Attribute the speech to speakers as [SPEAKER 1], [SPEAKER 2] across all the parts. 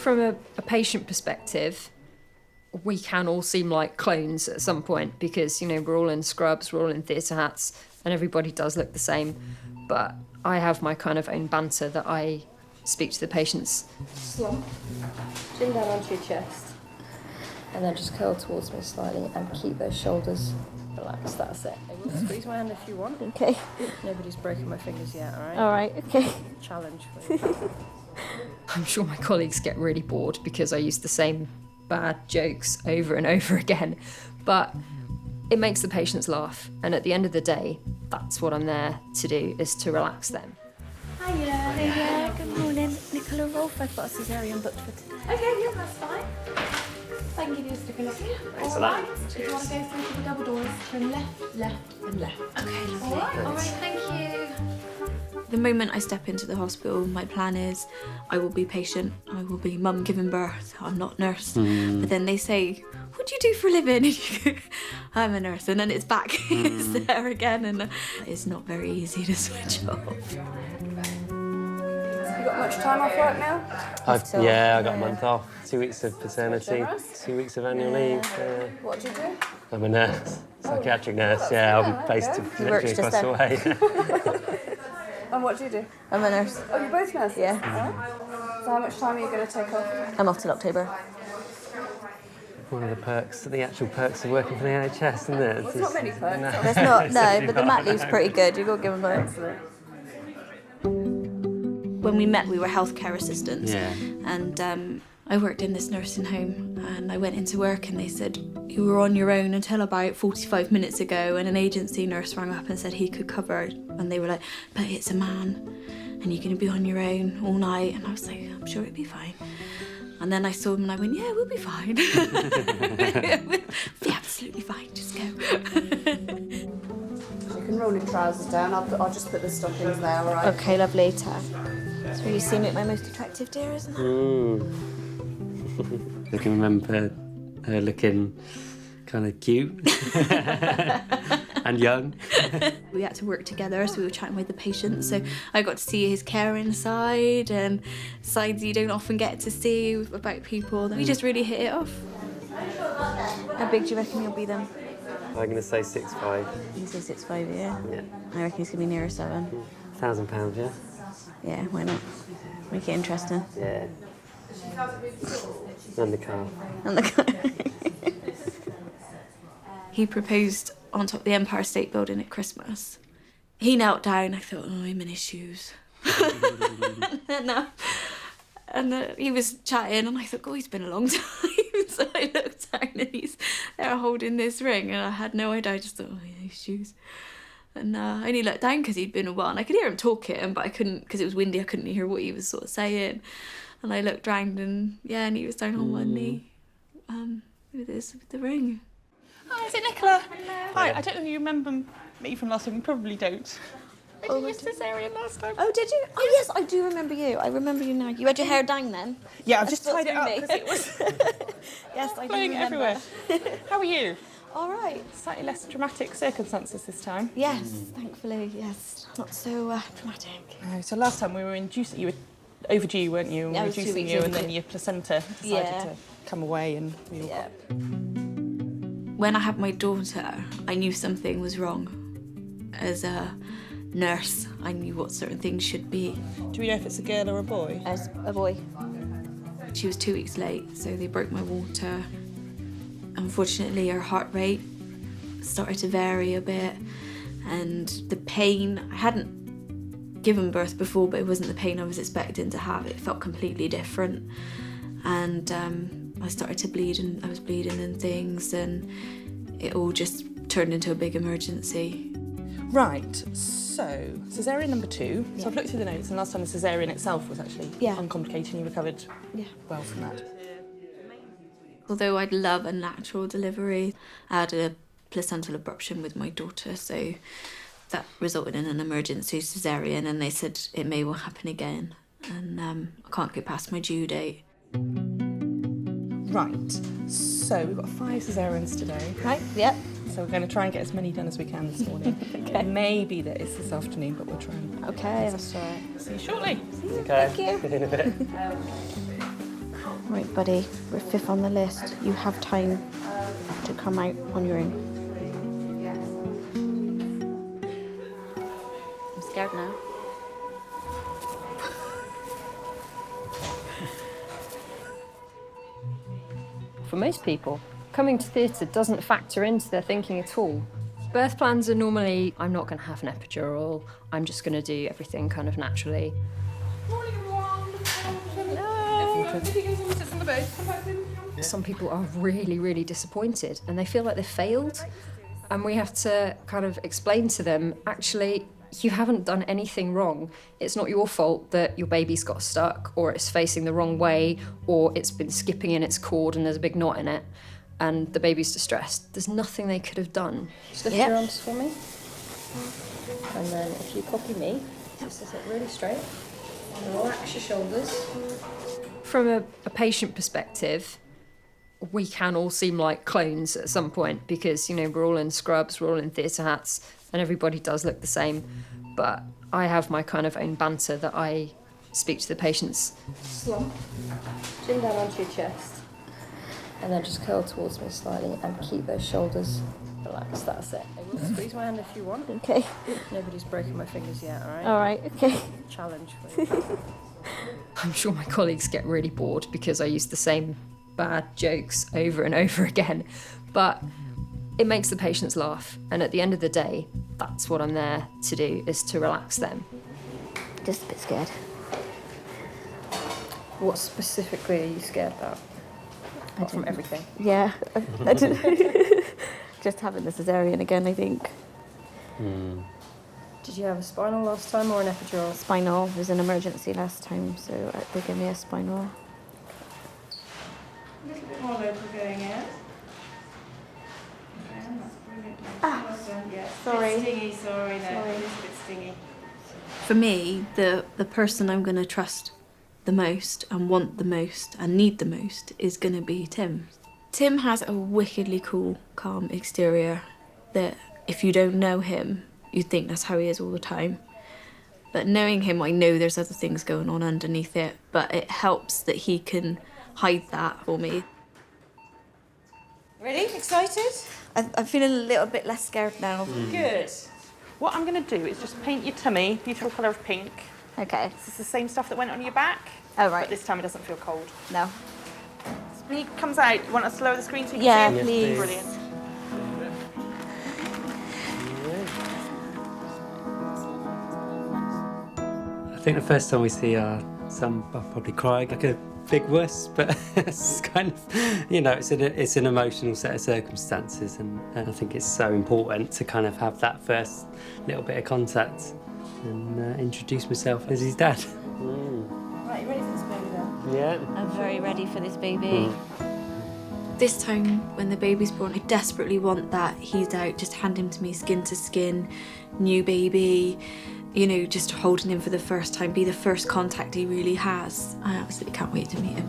[SPEAKER 1] from a patient perspective, we can all seem like clones at some point because, you know, we're all in scrubs, we're all in theatre hats, and everybody does look the same. But I have my kind of own banter that I speak to the patients. Slump, chin down onto your chest, and then just curl towards me slightly and keep those shoulders relaxed. That's it. I will squeeze my hand if you want. Okay. Nobody's broken my fingers yet, all right? All right, okay. Challenge for you. I'm sure my colleagues get really bored because I use the same bad jokes over and over again, but it makes the patients laugh, and at the end of the day, that's what I'm there to do, is to relax them.
[SPEAKER 2] Hiya, good morning. Nicola Rolfe, I've got a Caesarean booked for today.
[SPEAKER 3] Okay, yeah, that's fine. I can give you a stick of luck.
[SPEAKER 4] Thanks for
[SPEAKER 3] Alright,
[SPEAKER 4] that.
[SPEAKER 3] if you want to go through the double doors, turn left, left and left.
[SPEAKER 2] Okay, lovely.
[SPEAKER 3] Alright, thank you.
[SPEAKER 2] The moment I step into the hospital, my plan is I will be patient, I will be mum giving birth, I'm not nurse. But then they say, what do you do for a living? And you go, I'm a nurse, and then it's back, it's there again, and it's not very easy to switch off.
[SPEAKER 5] You got much time off work now?
[SPEAKER 4] I got a month off. 2 weeks of paternity, 2 weeks of annual leave.
[SPEAKER 5] What do you do?
[SPEAKER 4] I'm a nurse, psychiatric nurse. Yeah, I'm based literally across the way.
[SPEAKER 5] And what do you do?
[SPEAKER 2] I'm a nurse.
[SPEAKER 5] Oh, you're both nurses?
[SPEAKER 2] Yeah.
[SPEAKER 5] Alright. So how much time are you going to take off?
[SPEAKER 2] I'm off till October.
[SPEAKER 4] One of the perks, the actual perks of working for the NHS, isn't it?
[SPEAKER 5] There's not many perks.
[SPEAKER 4] No.
[SPEAKER 2] There's not, no, but the mat leave's pretty good, you've got to give them both.
[SPEAKER 5] Excellent.
[SPEAKER 2] When we met, we were healthcare assistants.
[SPEAKER 4] Yeah.
[SPEAKER 2] And I worked in this nursing home, and I went into work and they said, you were on your own until about 45 minutes ago, and an agency nurse rang up and said he could cover, and they were like, but it's a man and you're going to be on your own all night. And I was like, I'm sure it'll be fine. And then I saw him and I went, yeah, we'll be fine. We'll be absolutely fine, just go.
[SPEAKER 5] You can roll your trousers down. I'll just put the stockings there, all right?
[SPEAKER 2] Okay, lovely. That's where you see me at my most attractive, dear, isn't it?
[SPEAKER 4] I can remember her looking kind of cute and young.
[SPEAKER 2] We had to work together, so we were chatting with the patient. So I got to see his caring side and sides you don't often get to see about people. We just really hit it off. How big do you reckon you'll be then?
[SPEAKER 4] I'm going to say 6'5".
[SPEAKER 2] You say 6'5", yeah?
[SPEAKER 4] Yeah.
[SPEAKER 2] I reckon he's going to be nearer 7.
[SPEAKER 4] £1,000, yeah?
[SPEAKER 2] Yeah, why not? Make it interesting.
[SPEAKER 4] Yeah. And the car.
[SPEAKER 2] And the He proposed on top of the Empire State Building at Christmas. He knelt down. I thought, oh, I'm in his shoes. and he was chatting, and I thought, oh, he's been a long time. So I looked down, and he's there holding this ring, and I had no idea. I just thought, oh, yeah, his shoes. And I only looked down because he'd been a while, and I could hear him talking, but I couldn't, because it was windy, I couldn't hear what he was sort of saying. And I looked round, and yeah, and he was down on one knee with the ring.
[SPEAKER 6] Hi, is it Nicola? Hello. Hi, I don't know if you remember me from last time. You probably don't. I did your Caesarean last time.
[SPEAKER 2] Oh, did you? Oh, yes, I do remember you. I remember you now. You had your hair down then?
[SPEAKER 6] Yeah, I've just tied it up because it was
[SPEAKER 2] yes, I do
[SPEAKER 6] flying
[SPEAKER 2] remember.
[SPEAKER 6] everywhere. How are you?
[SPEAKER 2] All right.
[SPEAKER 6] Slightly less dramatic circumstances this time.
[SPEAKER 2] Yes, thankfully, yes. Not so dramatic.
[SPEAKER 6] So last time we were inducing, you were overdue, weren't you? And
[SPEAKER 2] Yeah,
[SPEAKER 6] we
[SPEAKER 2] I
[SPEAKER 6] were
[SPEAKER 2] was 2
[SPEAKER 6] inducing
[SPEAKER 2] weeks
[SPEAKER 6] you, and
[SPEAKER 2] overdue.
[SPEAKER 6] then your placenta decided to come away, and we all
[SPEAKER 2] Yeah. When I had my daughter, I knew something was wrong. As a nurse, I knew what certain things should be.
[SPEAKER 6] Do we know if it's a girl or a boy?
[SPEAKER 2] As a boy. She was 2 weeks late, so they broke my water. Unfortunately, her heart rate started to vary a bit, and the pain, I hadn't given birth before, but it wasn't the pain I was expecting to have. It felt completely different. And I started to bleed, and I was bleeding and things, and it all just turned into a big emergency.
[SPEAKER 6] Right, so Caesarean number 2. So I've looked through the notes, and last time the Caesarean itself was actually uncomplicated, and you recovered well from that.
[SPEAKER 2] Although I'd love a natural delivery, I had a placental abruption with my daughter, so that resulted in an emergency Caesarean, and they said it may well happen again, and I can't get past my due date.
[SPEAKER 6] Right, so we've got 5 Caesareans today.
[SPEAKER 2] Right, yep.
[SPEAKER 6] So we're going to try and get as many done as we can this morning.
[SPEAKER 2] Okay.
[SPEAKER 6] Maybe that it's this afternoon, but we'll try and...
[SPEAKER 2] Okay, that's all right.
[SPEAKER 6] See you shortly.
[SPEAKER 4] Okay.
[SPEAKER 2] Thank you.
[SPEAKER 4] In a bit.
[SPEAKER 2] Right, buddy, we're 5th on the list. You have time to come out on your own. I'm scared now.
[SPEAKER 1] For most people, coming to theatre doesn't factor into their thinking at all. Birth plans are normally, I'm not going to have an epidural, I'm just going to do everything kind of naturally.
[SPEAKER 3] Morning, everyone.
[SPEAKER 1] Some people are really, really disappointed and they feel like they've failed. And we have to kind of explain to them, actually, you haven't done anything wrong. It's not your fault that your baby's got stuck or it's facing the wrong way or it's been skipping in its cord and there's a big knot in it and the baby's distressed. There's nothing they could have done. Just lift your arms for me. And then if you copy me, just sit really straight and relax your shoulders. From a patient perspective, we can all seem like clones at some point because, you know, we're all in scrubs, we're all in theatre hats, and everybody does look the same. But I have my kind of own banter that I speak to the patients. Slump, chin down onto your chest, and then just curl towards me slightly and keep those shoulders relaxed. That's it. I will squeeze my hand if you want.
[SPEAKER 2] Okay.
[SPEAKER 1] Nobody's broken my fingers yet, all right?
[SPEAKER 2] All right, okay.
[SPEAKER 1] Challenge for you. I'm sure my colleagues get really bored because I use the same bad jokes over and over again, but it makes the patients laugh, and at the end of the day, that's what I'm there to do, is to relax them.
[SPEAKER 2] Just a bit scared.
[SPEAKER 1] What specifically are you scared about? Apart from everything.
[SPEAKER 2] Yeah, I didn't. Just having the caesarean again, I think.
[SPEAKER 1] Did you have a spinal last time or an epidural?
[SPEAKER 2] Spinal was an emergency last time, so they gave me a spinal.
[SPEAKER 3] A little bit more local going in. Okay, that's brilliant. Well done, yeah.
[SPEAKER 2] sorry.
[SPEAKER 3] Bit stingy, sorry, no.
[SPEAKER 2] Sorry.
[SPEAKER 3] It is a bit stingy.
[SPEAKER 2] For me, the person I'm going to trust the most and want the most and need the most is going to be Tim. Tim has a wickedly cool, calm exterior that if you don't know him, you think that's how he is all the time. But knowing him, I know there's other things going on underneath it, but it helps that he can hide that for me.
[SPEAKER 3] Ready? Excited?
[SPEAKER 2] I'm feeling a little bit less scared now.
[SPEAKER 3] Good.
[SPEAKER 6] What I'm going to do is just paint your tummy, beautiful colour of pink.
[SPEAKER 2] Okay.
[SPEAKER 6] This is the same stuff that went on your back,
[SPEAKER 2] Oh, right.
[SPEAKER 6] but this time it doesn't feel cold.
[SPEAKER 2] No.
[SPEAKER 6] When he comes out, you want us to lower the screen so you
[SPEAKER 2] Yeah,
[SPEAKER 6] can see him?
[SPEAKER 2] please.
[SPEAKER 6] Brilliant.
[SPEAKER 4] I think the first time we see our son, I'll probably cry like a big wuss, but it's kind of, you know, it's an emotional set of circumstances, and I think it's so important to kind of have that first little bit of contact and introduce myself as his dad.
[SPEAKER 3] Right, you ready for this baby then?
[SPEAKER 4] Yeah.
[SPEAKER 2] I'm very ready for this baby. This time, when the baby's born, I desperately want that he's out, just hand him to me skin to skin, new baby, you know, just holding him for the first time, be the first contact he really has. I absolutely can't wait to meet him.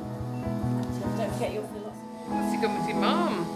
[SPEAKER 3] Don't forget your philosophy.
[SPEAKER 6] What's he gone with your mum?